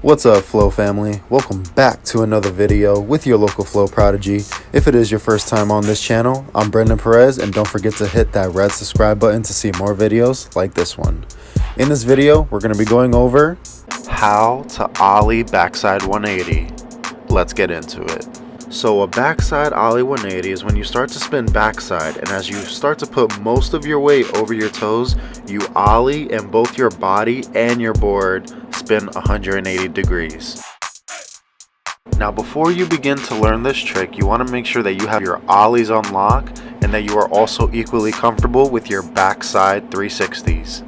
What's up, Flow family? Welcome back to another video with your local Flow Prodigy. If it is your first time on this channel, I'm Brendan Perez, and don't forget to hit that red subscribe button to see more videos like this one. In this video, we're going to be going over how to Ollie backside 180. Let's get into it. So a backside Ollie 180 is when you start to spin backside, and as you start to put most of your weight over your toes, you Ollie and both your body and your board spin 180 degrees. Now before you begin to learn this trick, you want to make sure that you have your Ollies on lock and that you are also equally comfortable with your backside 360s.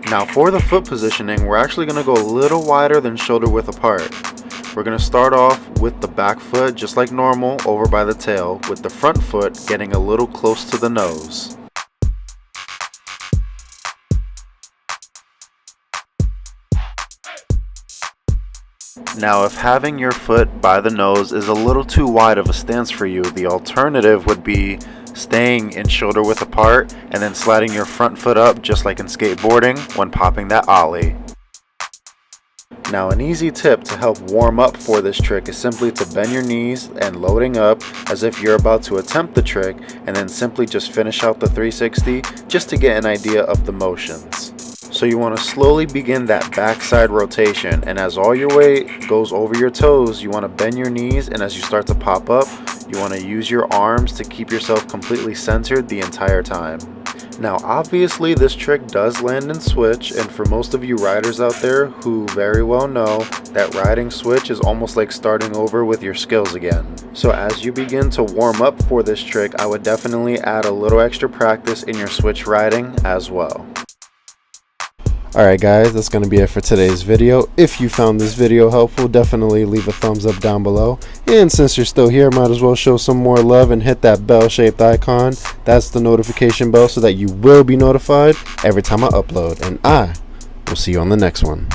Now for the foot positioning, we're actually going to go a little wider than shoulder width apart. We're going to start off with the back foot just like normal over by the tail, with the front foot getting a little close to the nose. Now if having your foot by the nose is a little too wide of a stance for you, the alternative would be staying in shoulder width apart and then sliding your front foot up just like in skateboarding when popping that Ollie. Now an easy tip to help warm up for this trick is simply to bend your knees and loading up as if you're about to attempt the trick, and then simply just finish out the 360 just to get an idea of the motions. So you want to slowly begin that backside rotation, and as all your weight goes over your toes, you want to bend your knees, and as you start to pop up, you want to use your arms to keep yourself completely centered the entire time. Now obviously this trick does land in switch, and for most of you riders out there who very well know that riding switch is almost like starting over with your skills again. So as you begin to warm up for this trick, I would definitely add a little extra practice in your switch riding as well. Alright guys, that's going to be it for today's video. If you found this video helpful, definitely leave a thumbs up down below. And since you're still here, might as well show some more love and hit that bell-shaped icon. That's the notification bell so that you will be notified every time I upload. And I will see you on the next one.